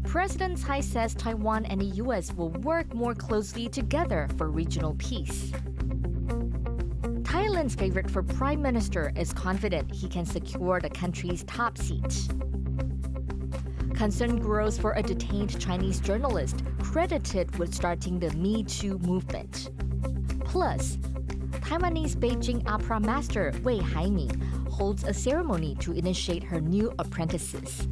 President Tsai says Taiwan and the U.S. will work more closely together for regional peace. Thailand's favorite for prime minister is confident he can secure the country's top seat. Concern grows for a detained Chinese journalist credited with starting the metoo movement. Plus, Taiwanese Beijing Opera master Wei Haiming holds a ceremony to initiate her new apprentices.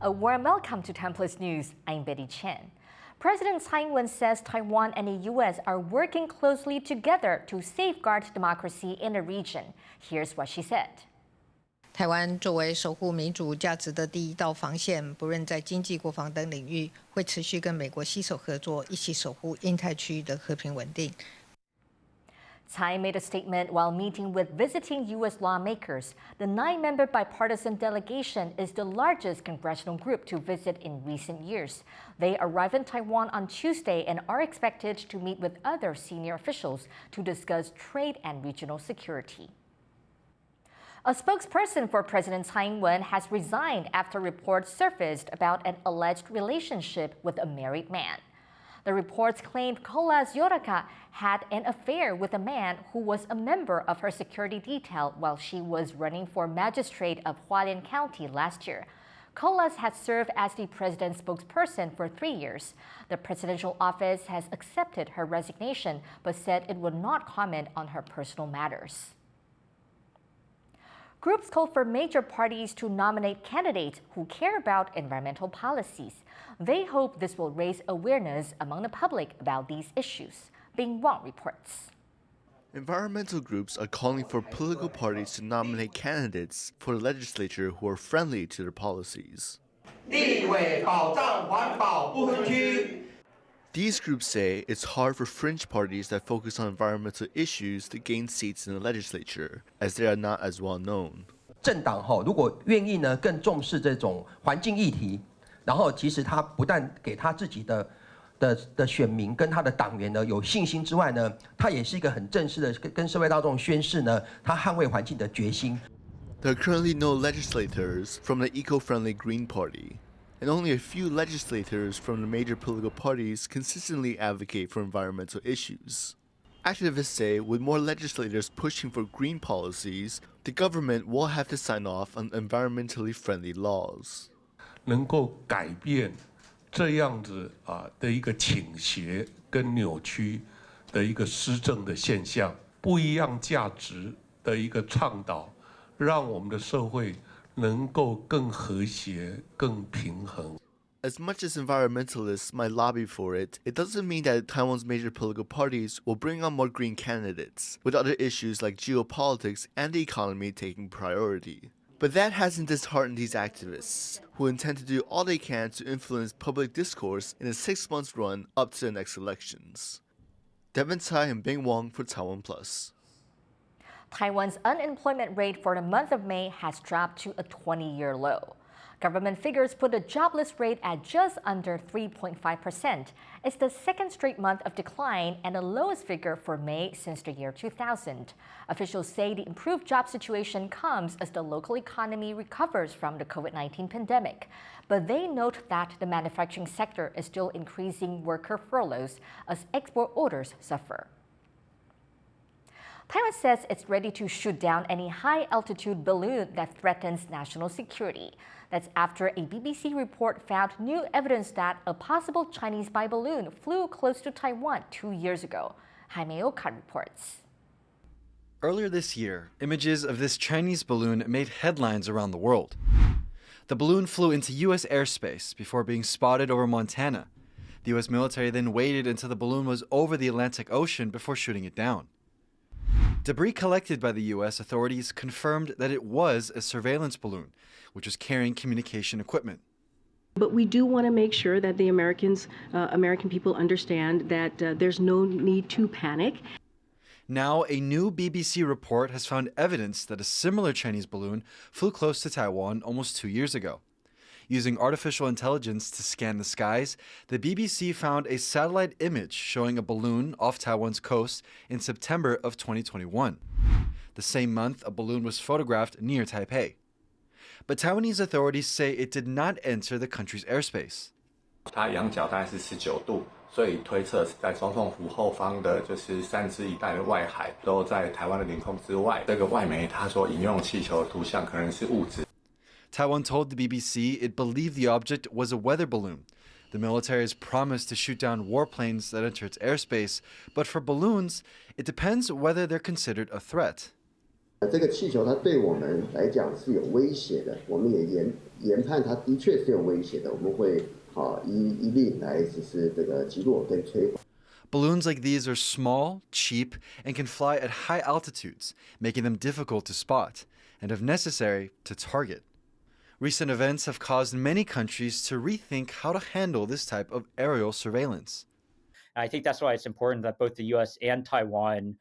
A warm welcome to TaiwanPlus News. I'm Betty Chen. President Tsai Ing-wen says Taiwan and the U.S. are working closely together to safeguard democracy in the region. Here's what she said. 台湾作为守护民主价值的第一道防线，不论在经济、国防等领域，会持续跟美国携手合作，一起守护印太区域的和平稳定。 Tsai made a statement while meeting with visiting U.S. lawmakers. The 9-member bipartisan delegation is the largest congressional group to visit in recent years. They arrive in Taiwan on Tuesday and are expected to meet with other senior officials to discuss trade and regional security. A spokesperson for President Tsai Ing-wen has resigned after reports surfaced about an alleged relationship with a married man. The reports claimed Kolas Yoraka had an affair with a man who was a member of her security detail while she was running for magistrate of Hualien County last year. Kolas had served as the president's spokesperson for 3 years. The presidential office has accepted her resignation but said it would not comment on her personal matters. Groups called for major parties to nominate candidates who care about environmental policies. They hope this will raise awareness among the public about these issues. Bing Wang reports. Environmental groups are calling for political parties to nominate candidates for the legislature who are friendly to their policies. These groups say it's hard for fringe parties that focus on environmental issues to gain seats in the legislature, as they are not as well known. 政党如果愿意呢更重视这种环境议题，然后其实他不但给他自己的选民跟他的党员呢有信心之外呢，他也是一个很正式的跟社会大众宣示呢，他捍卫环境的决心。There are currently no legislators from the eco-friendly Green Party, and only a few legislators from the major political parties consistently advocate for environmental issues. Activists say with more legislators pushing for green policies, the government will have to sign off on environmentally friendly laws. 能够改变这样子的一个倾斜跟扭曲的一个施政的现象，不一样价值的一个倡导，让我们的社会能够更和谐、更平衡。 As much as environmentalists might lobby for it, it doesn't mean that Taiwan's major political parties will bring on more green candidates, with other issues like geopolitics and the economy taking priority. But that hasn't disheartened these activists, who intend to do all they can to influence public discourse in a 6-month run up to the next elections. Devin Tsai and Bing Wang for TaiwanPlus. Taiwan's unemployment rate for the month of May has dropped to a 20-year low. Government figures put the jobless rate at just under 3.5%. It's the second straight month of decline and the lowest figure for May since the year 2000. Officials say the improved job situation comes as the local economy recovers from the COVID-19 pandemic. But they note that the manufacturing sector is still increasing worker furloughs as export orders suffer. Taiwan says it's ready to shoot down any high-altitude balloon that threatens national security. That's after a BBC report found new evidence that a possible Chinese spy balloon flew close to Taiwan 2 years ago. Jaime Okan reports. Earlier this year, images of this Chinese balloon made headlines around the world. The balloon flew into U.S. airspace before being spotted over Montana. The U.S. military then waited until the balloon was over the Atlantic Ocean before shooting it down. Debris collected by the U.S. authorities confirmed that it was a surveillance balloon, which was carrying communication equipment. But we do want to make sure that the American people understand that there's no need to panic. Now, a new BBC report has found evidence that a similar Chinese balloon flew close to Taiwan almost 2 years ago. Using artificial intelligence to scan the skies, the BBC found a satellite image showing a balloon off Taiwan's coast in September of 2021. The same month, a balloon was photographed near Taipei. But Taiwanese authorities say it did not enter the country's airspace. 它仰角大概是19度，所以推测是在总统府后方的，就是3支一带的外海，都在台湾的领空之外。这个外媒他说引用气球的图像可能是物质。Taiwan told the BBC it believed the object was a weather balloon. The military has promised to shoot down warplanes that enter its airspace, but for balloons, it depends whether they're considered a threat. 这个气球它对我们来讲是有威胁的，我们也研判它的确是有威胁的，我们会一并来实施这个击落跟摧毁。Balloons like these are small, cheap, and can fly at high altitudes, making them difficult to spot, and if necessary, to target. Recent events have caused many countries to rethink how to handle this type of aerial surveillance. I think that's why it's important that both the U.S. and Taiwan,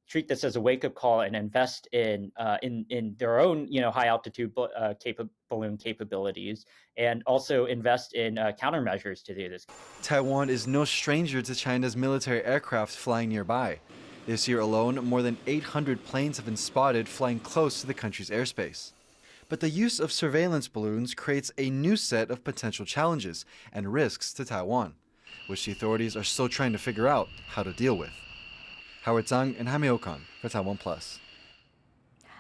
treat this as a wake-up call and invest in their own, high-altitude balloon capabilities, and also invest in countermeasures to do this. Taiwan is no stranger to China's military aircraft flying nearby. This year alone, more than 800 planes have been spotted flying close to the country's airspace. But the use of surveillance balloons creates a new set of potential challenges and risks to Taiwan, which the authorities are still trying to figure out how to deal with. Howard Zhang and Jaime Okan for TaiwanPlus.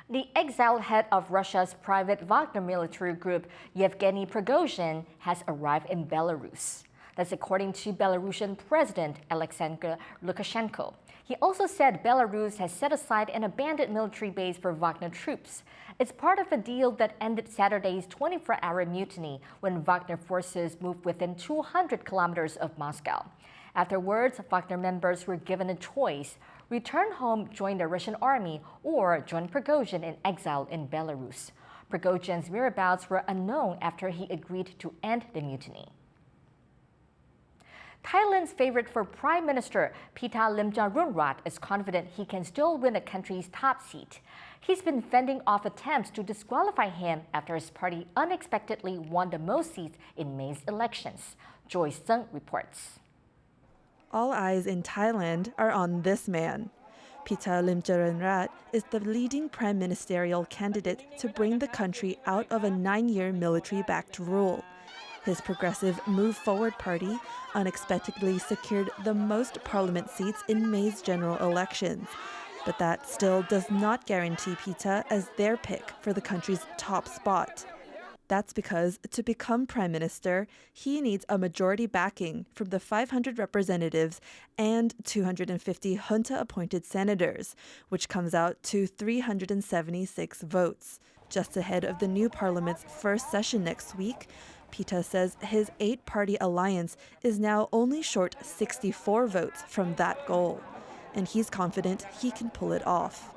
The exiled head of Russia's private Wagner military group, Yevgeni Pregosian, has arrived in Belarus. That's according to Belarusian President Alexander Lukashenko. He also said Belarus has set aside an abandoned military base for Wagner troops. It's part of a deal that ended Saturday's 24-hour mutiny when Wagner forces moved within 200 kilometers of Moscow. Afterwards, Wagner members were given a choice: return home, join the Russian army, or join Prigozhin in exile in Belarus. Prigozhin's whereabouts were unknown after he agreed to end the mutiny. Thailand's favorite for Prime Minister Pita Limjaroenrat is confident he can still win the country's top seat. He's been fending off attempts to disqualify him after his party unexpectedly won the most seats in May's elections. Joy Sung reports. All eyes in Thailand are on this man. Pita Limjaroenrat is the leading prime ministerial candidate to bring the country out of a 9-year military-backed rule. His progressive Move Forward party unexpectedly secured the most parliament seats in May's general elections. But that still does not guarantee Pita as their pick for the country's top spot. That's because to become prime minister, he needs a majority backing from the 500 representatives and 250 junta-appointed senators, which comes out to 376 votes. Just ahead of the new parliament's first session next week, Pita says his 8-party alliance is now only short 64 votes from that goal, and he's confident he can pull it off.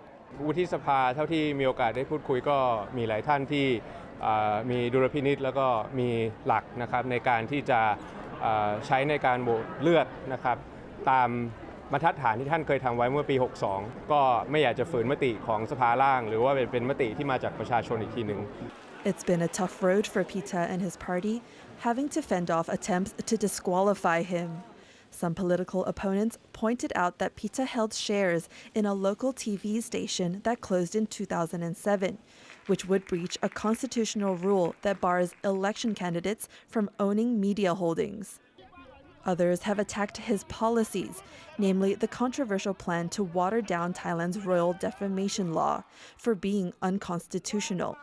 วุฒิสภาเท่าที่มีโอกาสได้พูดคุยก็มีหลายท่านที่มีดุลพินิจแล้วก็มีหลักนะครับในการที่จะใช้ในการโหวตเลือกนะครับตามบรรทัดฐานที่ท่านเคยทำไว้เมื่อปี 62 ก็ไม่อยากจะฝืนมติของสภาล่างหรือว่าเป็นมติที่มาจากประชาชนอีกทีหนึ่ง It's been a tough road for Pita and his party, having to fend off attempts to disqualify him. Some political opponents pointed out that Pita held shares in a local TV station that closed in 2007, which would breach a constitutional rule that bars election candidates from owning media holdings. Others have attacked his policies, namely the controversial plan to water down Thailand's royal defamation law, for being unconstitutional.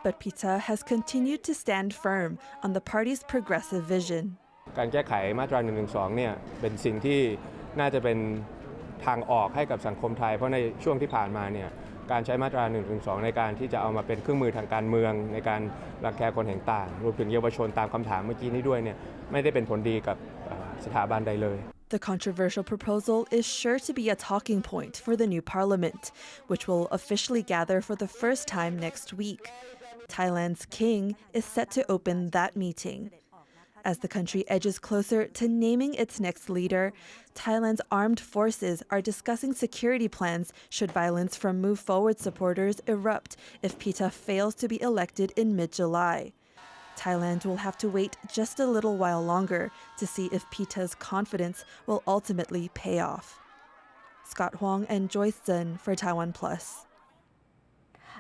But Pita has continued to stand firm on the party's progressive vision. การแก้ไขมาตรา 112 เนี่ยเป็นสิ่งที่น่าจะเป็นทางออกให้กับสังคมไทยเพราะในช่วงที่ผ่านมาเนี่ยการใช้มาตรา 112 ในการที่จะเอามาเป็นเครื่องมือทางการเมืองในการรังแกคนเห็นต่างรวมถึงเยาวชนตามคำถามเมื่อกี้นี้ด้วยเนี่ยไม่ได้เป็นผลดีกับสถาบันใดเลย The controversial proposal is sure to be a talking point for the new parliament, which will officially gather for the first time next week. Thailand's king is set to open that meeting. As the country edges closer to naming its next leader, Thailand's armed forces are discussing security plans should violence from Move Forward supporters erupt if PETA fails to be elected in mid-July. Thailand will have to wait just a little while longer to see if PETA's confidence will ultimately pay off. Scott Huang and Joyce Zhen for TaiwanPlus.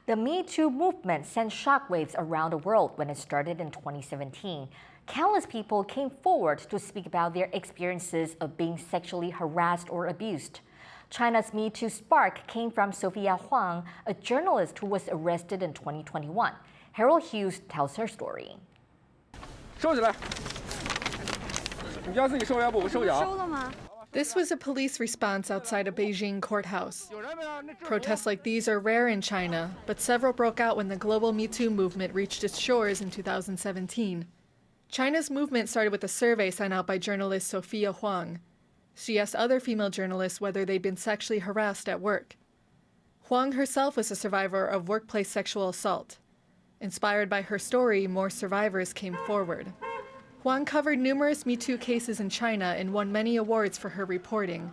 The metoo movement sent shockwaves around the world when it started in 2017. Countless people came forward to speak about their experiences of being sexually harassed or abused. China's metoo spark came from Sophia Huang, a journalist who was arrested in 2021. Herel Hughes tells her story. This was a police response outside a Beijing courthouse. Protests like these are rare in China, but several broke out when the global metoo movement reached its shores in 2017. China's movement started with a survey sent out by journalist Sophia Huang. She asked other female journalists whether they'd been sexually harassed at work. Huang herself was a survivor of workplace sexual assault. Inspired by her story, more survivors came forward. Huang covered numerous metoo cases in China and won many awards for her reporting.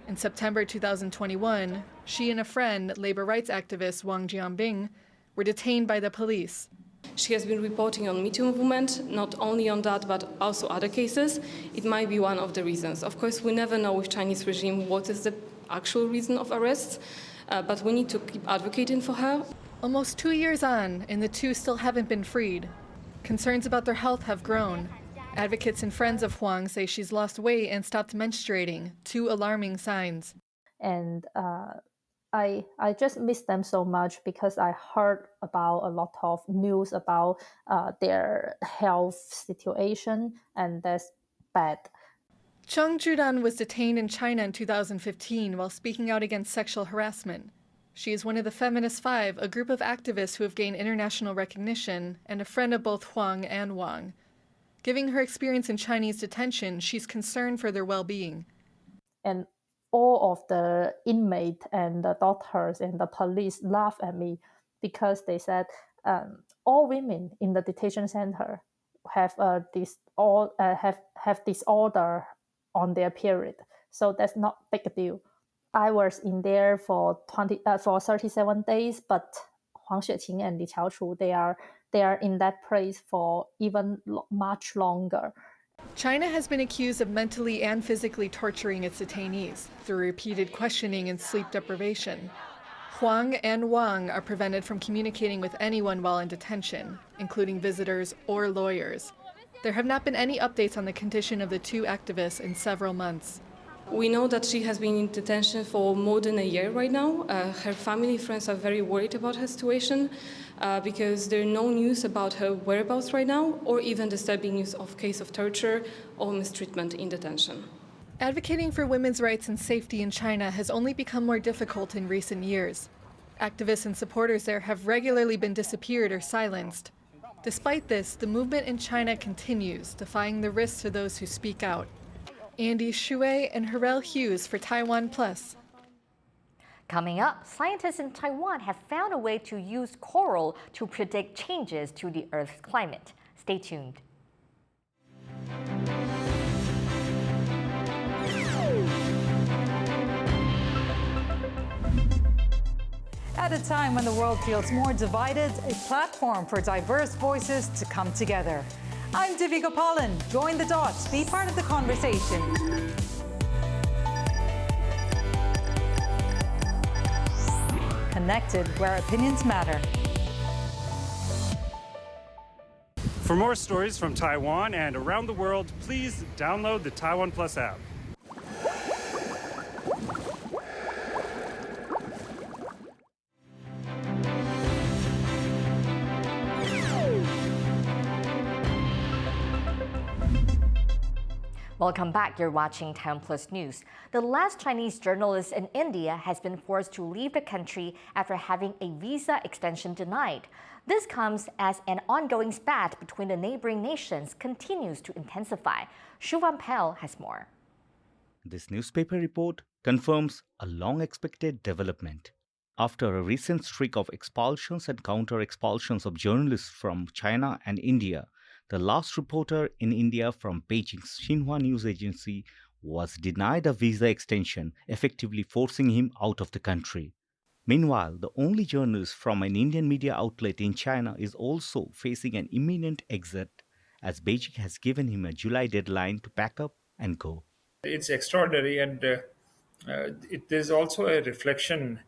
In September 2021, she and a friend, labor rights activist Wang Jianbing, were detained by the police. She has been reporting on metoo movement, not only on that, but also other cases. It might be one of the reasons. Of course, we never know with Chinese regime what is the actual reason of arrests, but we need to keep advocating for her. Almost 2 years on, and the two still haven't been freed. Concerns about their health have grown. Advocates and friends of Huang say she's lost weight and stopped menstruating, two alarming signs. And I just miss them so much because I heard about a lot of news about their health situation, and that's bad. Cheng Zhudan was detained in China in 2015 while speaking out against sexual harassment. She is one of the Feminist Five, a group of activists who have gained international recognition, and a friend of both Huang and Wang. Giving her experience in Chinese detention, she's concerned for their well-being. And all of the inmates and the doctors and the police laughed at me because they said all women in the detention center have disorder on their period, so that's not a big deal. I was in there for 37 days, but Huang Xueqing and Li Qiaochu, they are in that place for even much longer. China has been accused of mentally and physically torturing its detainees through repeated questioning and sleep deprivation. Huang and Wang are prevented from communicating with anyone while in detention, including visitors or lawyers. There have not been any updates on the condition of the two activists in several months. We know that she has been in detention for more than a year right now. Her family and friends are very worried about her situation because there are no news about her whereabouts right now, or even disturbing news of case of torture or mistreatment in detention. Advocating for women's rights and safety in China has only become more difficult in recent years. Activists and supporters there have regularly been disappeared or silenced. Despite this, the movement in China continues, defying the risks to those who speak out. Andy Shui and Herel Hughes for TaiwanPlus. Coming up, scientists in Taiwan have found a way to use coral to predict changes to the Earth's climate. Stay tuned. At a time when the world feels more divided, a platform for diverse voices to come together. I'm Divi Gopalan. Join the dots. Be part of the conversation. Connected where opinions matter. For more stories from Taiwan and around the world, please download the TaiwanPlus app. Welcome back. You're watching TaiwanPlus News. The last Chinese journalist in India has been forced to leave the country after having a visa extension denied. This comes as an ongoing spat between the neighboring nations continues to intensify. Shuvan Pell has more. This newspaper report confirms a long-expected development. After a recent streak of expulsions and counter-expulsions of journalists from China and India, the last reporter in India from Beijing's Xinhua news agency was denied a visa extension, effectively forcing him out of the country. Meanwhile, the only journalist from an Indian media outlet in China is also facing an imminent exit, as Beijing has given him a July deadline to pack up and go. It's extraordinary, and there's also a reflection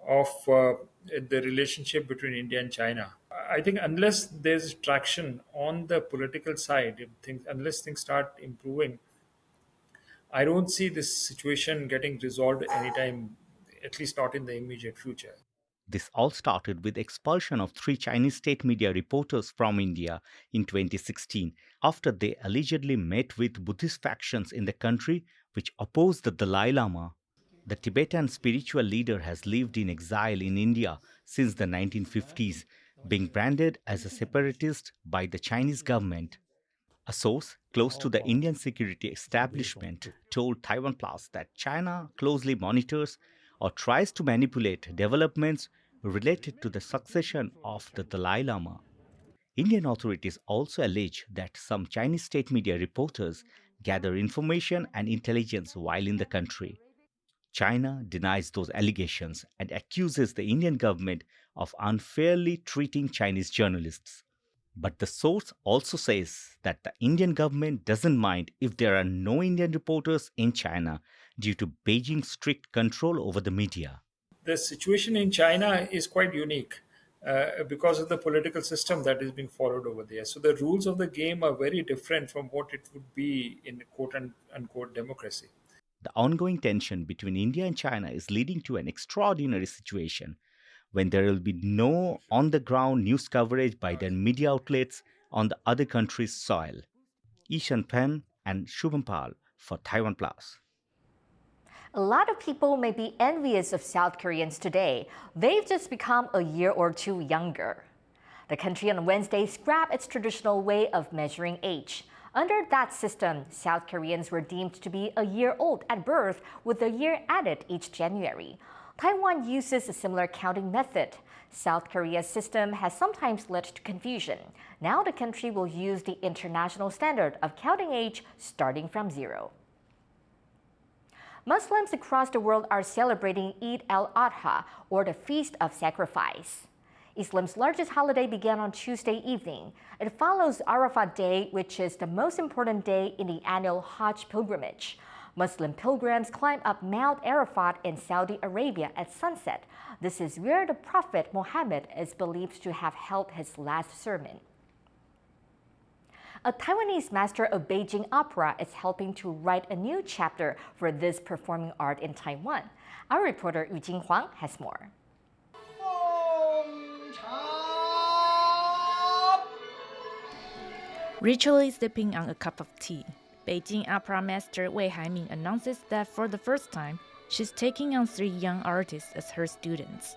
of the relationship between India and China. I think unless there's traction on the political side, unless things start improving, I don't see this situation getting resolved anytime, at least not in the immediate future. This all started with expulsion of 3 Chinese state media reporters from India in 2016 after they allegedly met with Buddhist factions in the country which opposed the Dalai Lama. The Tibetan spiritual leader has lived in exile in India since the 1950s, being branded as a separatist by the Chinese government. A source close to the Indian security establishment told TaiwanPlus that China closely monitors or tries to manipulate developments related to the succession of the Dalai Lama. Indian authorities also allege that some Chinese state media reporters gather information and intelligence while in the country. China denies those allegations and accuses the Indian government of unfairly treating Chinese journalists. But the source also says that the Indian government doesn't mind if there are no Indian reporters in China due to Beijing's strict control over the media. The situation in China is quite unique because of the political system that is being followed over there. So the rules of the game are very different from what it would be in quote-unquote democracy. The ongoing tension between India and China is leading to an extraordinary situation when there will be no on-the-ground news coverage by their media outlets on the other country's soil. Ishan Pen and Shubham Pal for TaiwanPlus. A lot of people may be envious of South Koreans today. They've just become a year or two younger. The country on Wednesday scrapped its traditional way of measuring age. Under that system, South Koreans were deemed to be a year old at birth, with a year added each January. Taiwan uses a similar counting method. South Korea's system has sometimes led to confusion. Now the country will use the international standard of counting age starting from 0. Muslims across the world are celebrating Eid alAdha, or the Feast of Sacrifice. Islam's largest holiday began on Tuesday evening. It follows Arafat Day, which is the most important day in the annual Hajj pilgrimage. Muslim pilgrims climb up Mount Arafat in Saudi Arabia at sunset. This is where the Prophet Muhammad is believed to have held his last sermon. A Taiwanese master of Beijing Opera is helping to write a new chapter for this performing art in Taiwan. Our reporter Yu Jinhuang has more. Ritually sipping on a cup of tea, Beijing Opera master Wei Haiming announces that for the first time, she's taking on 3 young artists as her students.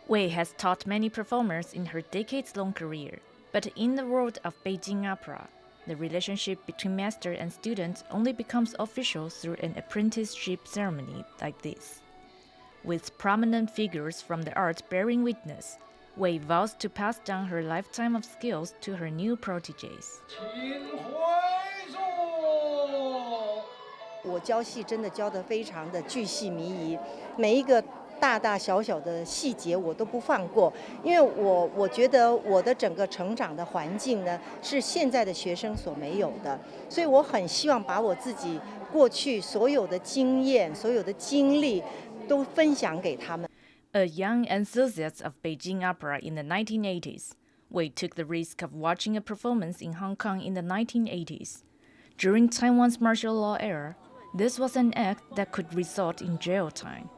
Wei has taught many performers in her decades-long career, but in the world of Beijing Opera, the relationship between master and student only becomes official through an apprenticeship ceremony like this. With prominent figures from the art bearing witness, Wei vows to pass down her lifetime of skills to her new proteges. 我教戏真的教得非常的巨细靡遗，每一个大大小小的细节我都不放过，因为我觉得我的整个成长的环境呢是现在的学生所没有的，所以我很希望把我自己过去所有的经验、所有的经历都分享给他们。 A young enthusiast of Beijing Opera in the 1980s, Wei took the risk of watching a performance in Hong Kong in the 1980s. During Taiwan's martial law era, this was an act that could result in jail time.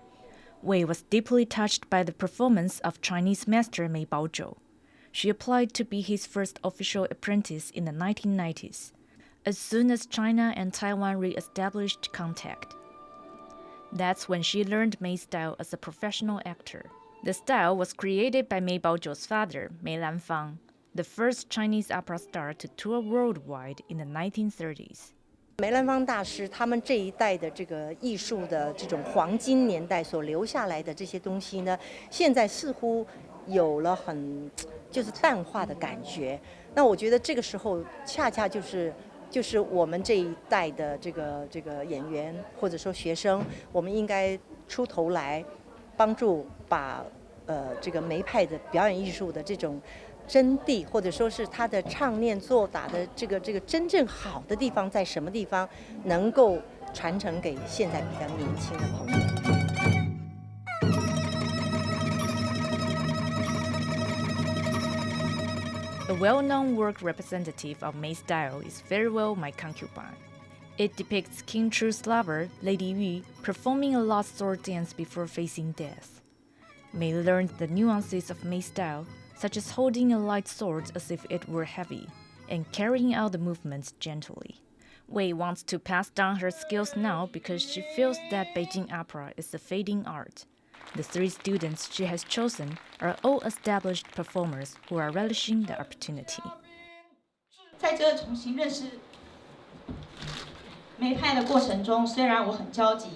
Wei was deeply touched by the performance of Chinese master Mei Baozhou. She applied to be his first official apprentice in the 1990s, as soon as China and Taiwan re-established contact. That's when she learned Mei's style as a professional actor. The style was created by Mei Baozhou's father, Mei Lanfang, the first Chinese opera star to tour worldwide in the 1930s. 梅兰芳大师他们这一代的这个艺术的这种黄金年代所留下来的这些东西呢，现在似乎有了就是淡化的感觉。那我觉得这个时候恰恰就是我们这一代的这个演员或者说学生，我们应该出头来，帮助把这个梅派的表演艺术的这种真谛，或者说是他的唱念做打的这个真正好的地方在什么地方，能够传承给现在比较年轻的朋友。A well-known work representative of May style is Very Well My Concubine. It depicts King Chu's lover, Lady Yu, performing a lost sword dance before facing death. May learned the nuances of May style, such as holding a light sword as if it were heavy, and carrying out the movements gently. Wei wants to pass down her skills now because she feels that Beijing Opera is a fading art. The 3 students she has chosen are all established performers who are relishing the opportunity. 在这重新认识梅派的过程中，虽然我很焦急，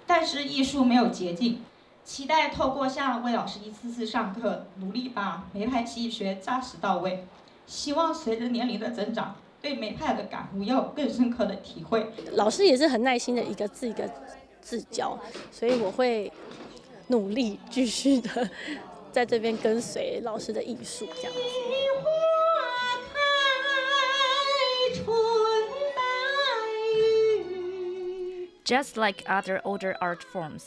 但是艺术没有捷径。期待透过向魏老师一次次上课，努力把梅派戏学扎实到位。希望随着年龄的增长，对梅派的感悟要有更深刻的体会。老师也是很耐心的一个字一个字教，所以我会努力继续的在这边跟随老师的艺术这样子。Just like other older art forms,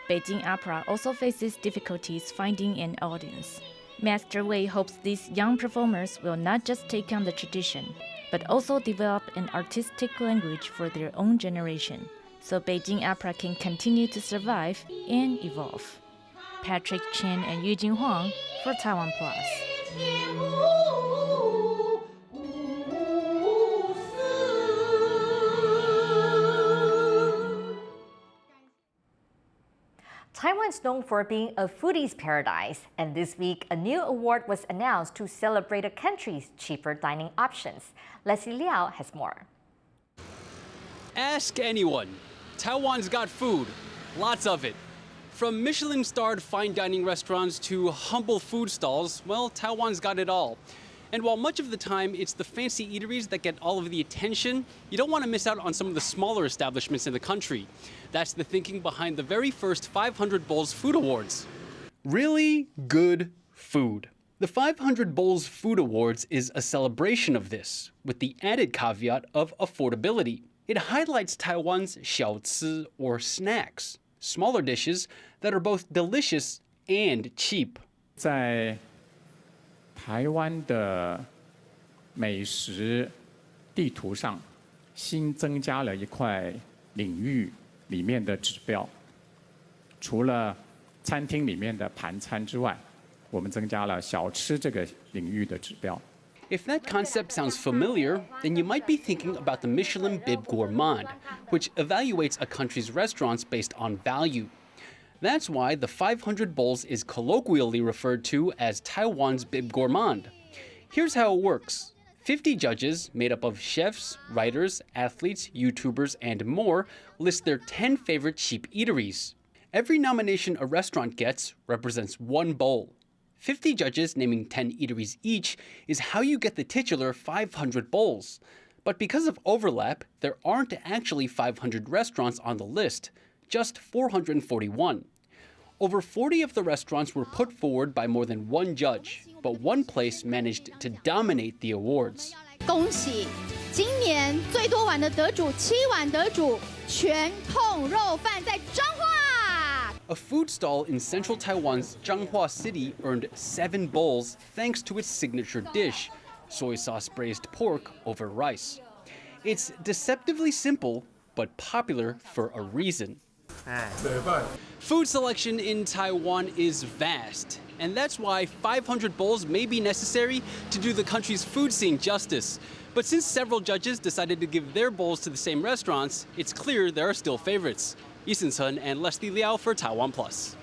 Beijing Opera also faces difficulties finding an audience. Master Wei hopes these young performers will not just take on the tradition, but also develop an artistic language for their own generation, so Beijing Opera can continue to survive and evolve. Patrick Chen and Eugene Huang for TaiwanPlus. Taiwan is known for being a foodie's paradise, and this week a new award was announced to celebrate the country's cheaper dining options. Leslie Liao has more. Ask anyone. Taiwan's got food, lots of it. From Michelin-starred fine dining restaurants to humble food stalls, well, Taiwan's got it all. And while much of the time it's the fancy eateries that get all of the attention, you don't want to miss out on some of the smaller establishments in the country. That's the thinking behind the very first 500 Bowls Food Awards. Really good food. The 500 Bowls Food Awards is a celebration of this, with the added caveat of affordability. It highlights Taiwan's 小吃 or snacks, smaller dishes that are both delicious and cheap. 在台湾的美食地图上，新增加了一块领域里面的指标。除了餐厅里面的盘餐之外，我们增加了小吃这个领域的指标。If that concept sounds familiar, then you might be thinking about the Michelin Bib Gourmand, which evaluates a country's restaurants based on value. That's why the 500 Bowls is colloquially referred to as Taiwan's Bib Gourmand. Here's how it works. 50 judges, made up of chefs, writers, athletes, YouTubers, and more, list their 10 favorite cheap eateries. Every nomination a restaurant gets represents one bowl. 50 judges naming 10 eateries each is how you get the titular 500 bowls. But because of overlap, there aren't actually 500 restaurants on the list, just 441. Over 40 of the restaurants were put forward by more than one judge, but one place managed to dominate the awards. 恭喜今年最多碗的得主7碗得主全控肉饭在彰化。 A food stall in central Taiwan's Changhua City earned 7 bowls thanks to its signature dish, soy sauce braised pork over rice. It's deceptively simple, but popular for a reason. Food selection in Taiwan is vast, and that's why 500 bowls may be necessary to do the country's food scene justice. But since several judges decided to give their bowls to the same restaurants, it's clear there are still favorites. Yisun Chen and Leslie Liao for TaiwanPlus.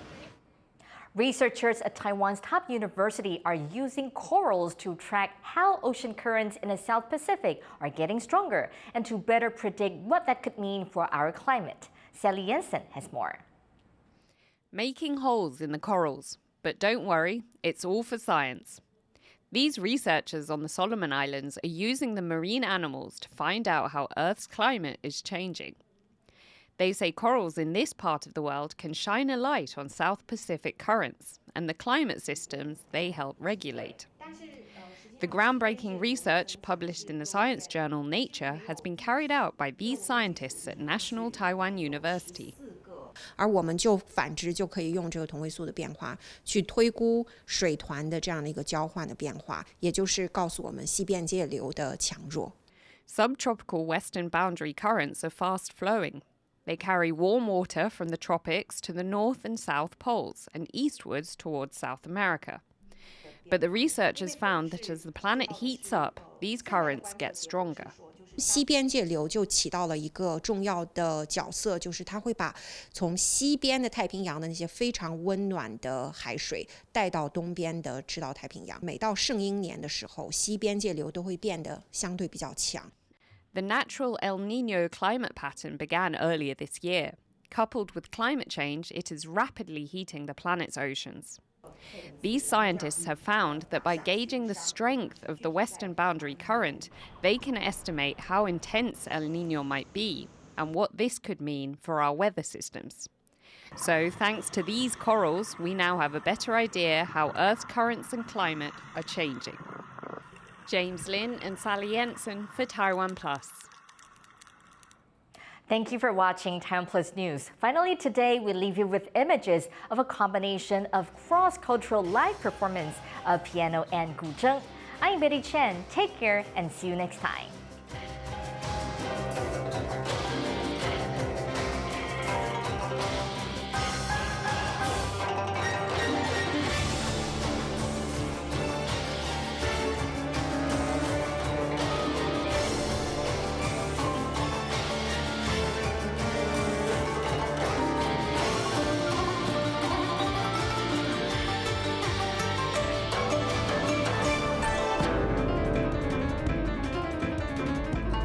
Researchers at Taiwan's top university are using corals to track how ocean currents in the South Pacific are getting stronger and to better predict what that could mean for our climate. Sally Jensen has more. Making holes in the corals. But don't worry, it's all for science. These researchers on the Solomon Islands are using the marine animals to find out how Earth's climate is changing. They say corals in this part of the world can shine a light on South Pacific currents and the climate systems they help regulate. The groundbreaking research published in the science journal Nature has been carried out by these scientists at National Taiwan University. 而我们就反之就可以用这个同位素的变化去推估水团的这样的一个交换的变化，也就是告诉我们西边界流的强弱。Subtropical western boundary currents are fast flowing. They carry warm water from the tropics to the north and south poles and eastwards towards South America. But the researchers found that as the planet heats up, these currents get stronger. 西边界流就起到了一个重要的角色，就是它会把从西边的太平洋的那些非常温暖的海水带到东边的赤道太平洋。每到圣婴年的时候，西边界流都会变得相对比较强。The natural El Niño climate pattern began earlier this year. Coupled with climate change, it is rapidly heating the planet's oceans. These scientists have found that by gauging the strength of the western boundary current, they can estimate how intense El Niño might be and what this could mean for our weather systems. So, thanks to these corals, we now have a better idea how Earth's currents and climate are changing. James Lin and Sally Jensen for TaiwanPlus. Thank you for watching TaiwanPlus News. Finally, today we leave you with images of a combination of cross-cultural live performance of piano and guzheng. I'm Betty Chen. Take care and see you next time.